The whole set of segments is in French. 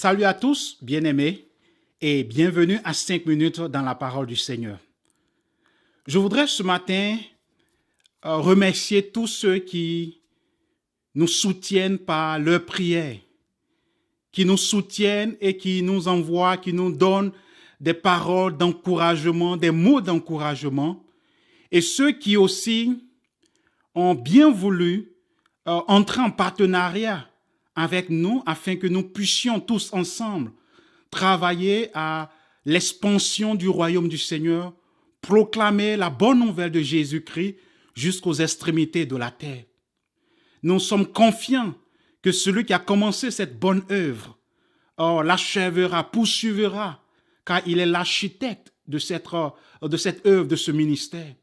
Salut à tous, bien-aimés, et bienvenue à 5 minutes dans la parole du Seigneur. Je voudrais ce matin remercier tous ceux qui nous soutiennent par leur prière, qui nous soutiennent et qui nous envoient, qui nous donnent des paroles d'encouragement, des mots d'encouragement, et ceux qui aussi ont bien voulu entrer en partenariat avec nous afin que nous puissions tous ensemble travailler à l'expansion du royaume du Seigneur, proclamer la bonne nouvelle de Jésus-Christ jusqu'aux extrémités de la terre. Nous sommes confiants que celui qui a commencé cette bonne œuvre l'achèvera, poursuivra, car il est l'architecte de cette œuvre, de ce ministère.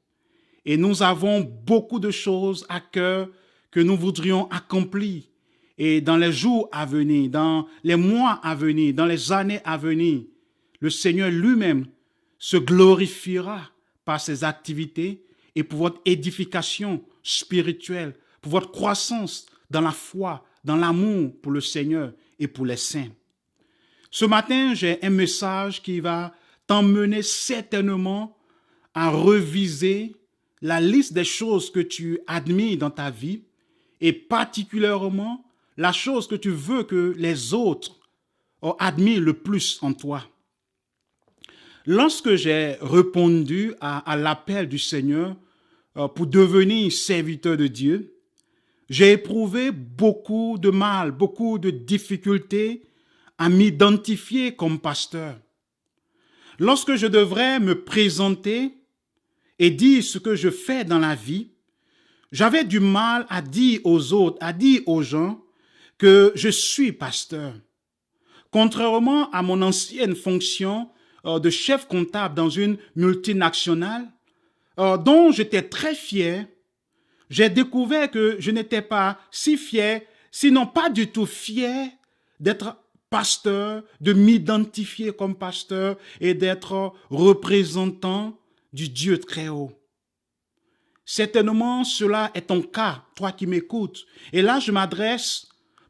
Et nous avons beaucoup de choses à cœur que nous voudrions accomplir. Et dans les jours à venir, dans les mois à venir, dans les années à venir, le Seigneur lui-même se glorifiera par ses activités et pour votre édification spirituelle, pour votre croissance dans la foi, dans l'amour pour le Seigneur et pour les saints. Ce matin, j'ai un message qui va t'emmener certainement à reviser la liste des choses que tu admires dans ta vie et particulièrement la chose que tu veux que les autres admirent le plus en toi. Lorsque j'ai répondu à l'appel du Seigneur pour devenir serviteur de Dieu, j'ai éprouvé beaucoup de mal, beaucoup de difficultés à m'identifier comme pasteur. Lorsque je devrais me présenter et dire ce que je fais dans la vie, j'avais du mal à dire aux autres, à dire aux gens que je suis pasteur. Contrairement à mon ancienne fonction de chef comptable dans une multinationale, dont j'étais très fier, j'ai découvert que je n'étais pas si fier, sinon pas du tout fier d'être pasteur, de m'identifier comme pasteur et d'être représentant du Dieu très haut. Certainement, cela est ton cas, toi qui m'écoutes. Et là, je m'adresse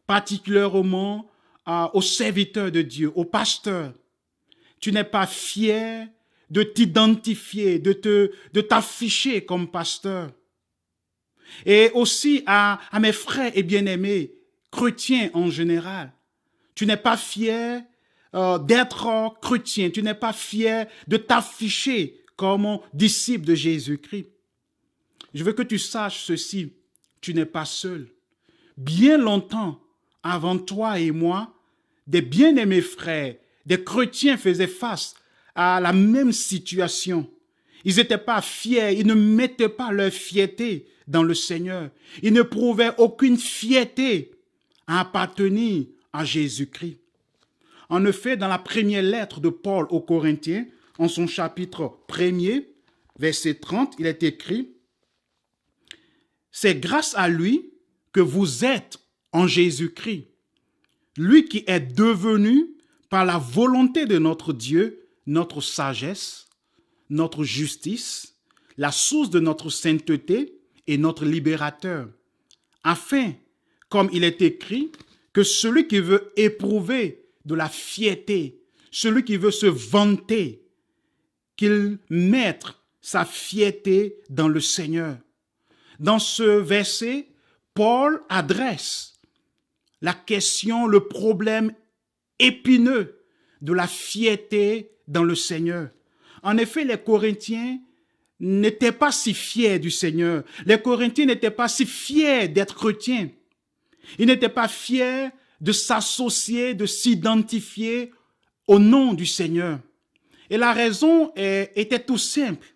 particulièrement aux serviteurs de Dieu, aux pasteurs. Tu n'es pas fier de t'identifier, de t'afficher comme pasteur. Et aussi à mes frères et bien-aimés, chrétiens en général. Tu n'es pas fier d'être chrétien, tu n'es pas fier de t'afficher comme disciple de Jésus-Christ. Je veux que tu saches ceci, tu n'es pas seul. Bien longtemps avant toi et moi, des bien-aimés frères, des chrétiens faisaient face à la même situation. Ils n'étaient pas fiers, ils ne mettaient pas leur fierté dans le Seigneur. Ils ne prouvaient aucune fierté à appartenir à Jésus-Christ. En effet, dans la première lettre de Paul aux Corinthiens, en son chapitre 1er, verset 30, il est écrit « C'est grâce à lui que vous êtes en Jésus-Christ, lui qui est devenu par la volonté de notre Dieu, notre sagesse, notre justice, la source de notre sainteté et notre libérateur, afin, comme il est écrit, que celui qui veut éprouver de la fierté, celui qui veut se vanter, qu'il mette sa fierté dans le Seigneur. » Dans ce verset, Paul adresse la question, le problème épineux de la fierté dans le Seigneur. En effet, les Corinthiens n'étaient pas si fiers du Seigneur. Les Corinthiens n'étaient pas si fiers d'être chrétiens. Ils n'étaient pas fiers de s'associer, de s'identifier au nom du Seigneur. Et la raison était tout simple.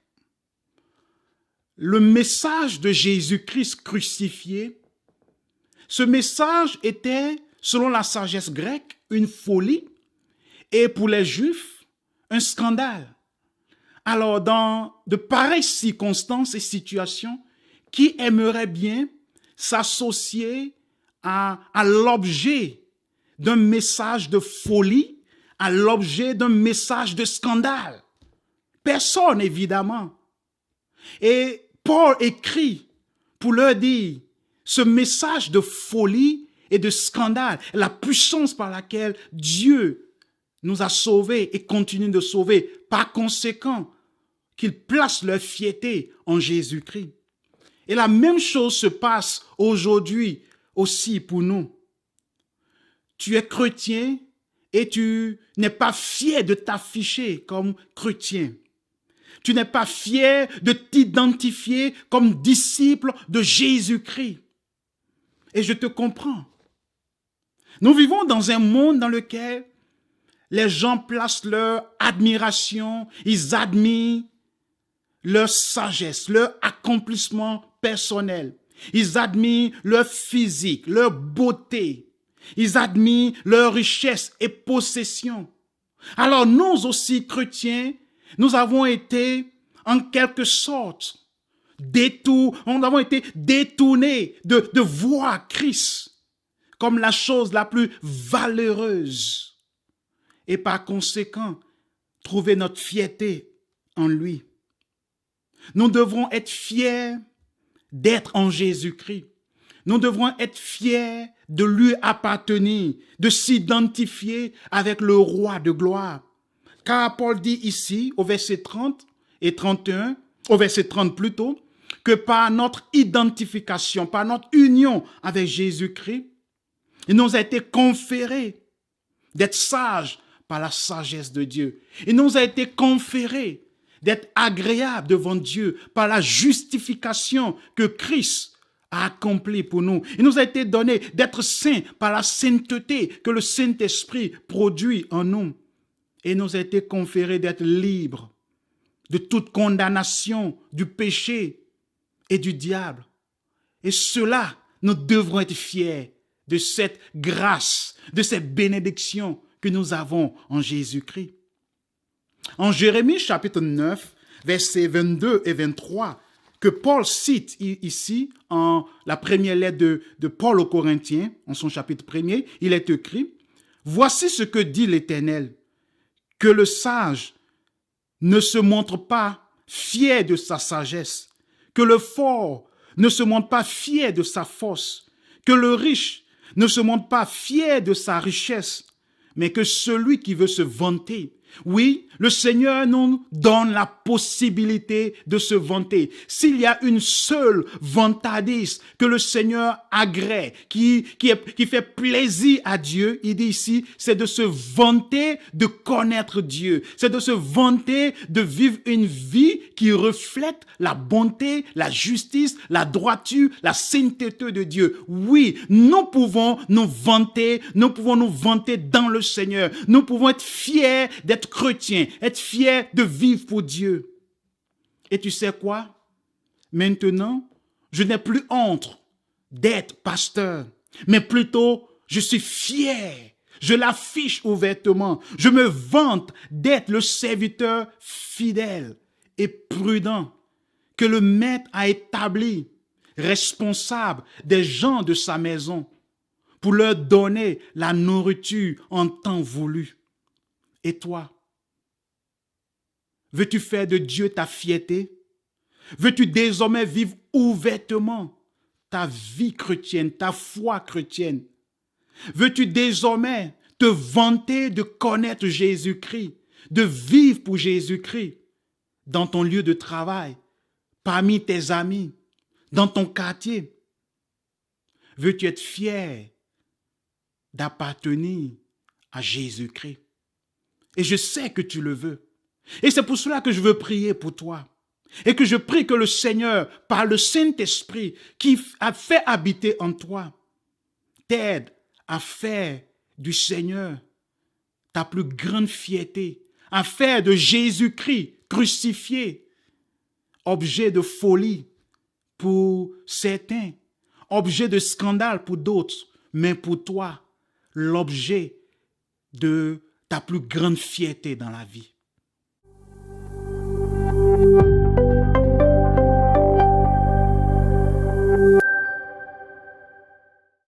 Le message de Jésus-Christ crucifié, ce message était, selon la sagesse grecque, une folie et pour les Juifs, un scandale. Alors, dans de pareilles circonstances et situations, qui aimerait bien s'associer à l'objet d'un message de folie, à l'objet d'un message de scandale? Personne, évidemment. Et Paul écrit pour leur dire, ce message de folie et de scandale, la puissance par laquelle Dieu nous a sauvés et continue de sauver. Par conséquent, qu'ils placent leur fierté en Jésus-Christ. Et la même chose se passe aujourd'hui aussi pour nous. Tu es chrétien et tu n'es pas fier de t'afficher comme chrétien. Tu n'es pas fier de t'identifier comme disciple de Jésus-Christ. Et je te comprends. Nous vivons dans un monde dans lequel les gens placent leur admiration, ils admirent leur sagesse, leur accomplissement personnel. Ils admirent leur physique, leur beauté. Ils admirent leur richesse et possession. Alors nous aussi, chrétiens, nous avons été en quelque sorte détournés de voir Christ comme la chose la plus valeureuse. Et par conséquent, trouver notre fierté en lui. Nous devrons être fiers d'être en Jésus-Christ. Nous devrons être fiers de lui appartenir, de s'identifier avec le roi de gloire. Car Paul dit ici, au verset 30 et 31, au verset 30 plutôt, que par notre identification, par notre union avec Jésus-Christ, il nous a été conféré d'être sages par la sagesse de Dieu. Il nous a été conféré d'être agréable devant Dieu par la justification que Christ a accomplie pour nous. Il nous a été donné d'être saints par la sainteté que le Saint-Esprit produit en nous. Et il nous a été conféré d'être libres de toute condamnation du péché et du diable. Et cela, nous devrons être fiers de cette grâce, de cette bénédiction que nous avons en Jésus-Christ. En Jérémie chapitre 9, versets 22 et 23, que Paul cite ici en la première lettre de Paul aux Corinthiens, en son chapitre 1er, il est écrit, « Voici ce que dit l'Éternel, que le sage ne se montre pas fier de sa sagesse, que le fort ne se montre pas fier de sa force, que le riche ne se montre pas fier de sa richesse, mais que celui qui veut se vanter, oui, le Seigneur nous donne la possibilité de se vanter. S'il y a une seule vantardise que le Seigneur agrée, qui fait plaisir à Dieu, il dit ici, c'est de se vanter de connaître Dieu. C'est de se vanter de vivre une vie qui reflète la bonté, la justice, la droiture, la sainteté de Dieu. Oui, nous pouvons nous vanter dans le Seigneur. Nous pouvons être fiers d'être chrétiens, être fiers de vivre pour Dieu. Et tu sais quoi? Maintenant, je n'ai plus honte d'être pasteur, mais plutôt je suis fier. Je l'affiche ouvertement. Je me vante d'être le serviteur fidèle et prudent que le maître a établi, responsable des gens de sa maison, pour leur donner la nourriture en temps voulu. Et toi, veux-tu faire de Dieu ta fierté? Veux-tu désormais vivre ouvertement ta vie chrétienne, ta foi chrétienne? Veux-tu désormais te vanter de connaître Jésus-Christ, de vivre pour Jésus-Christ dans ton lieu de travail, parmi tes amis, dans ton quartier? Veux-tu être fier d'appartenir à Jésus-Christ? Et je sais que tu le veux. Et c'est pour cela que je veux prier pour toi. Et que je prie que le Seigneur, par le Saint-Esprit qui a fait habiter en toi, t'aide à faire du Seigneur ta plus grande fierté, à faire de Jésus-Christ crucifié objet de folie pour certains, objet de scandale pour d'autres, mais pour toi, l'objet de ta plus grande fierté dans la vie.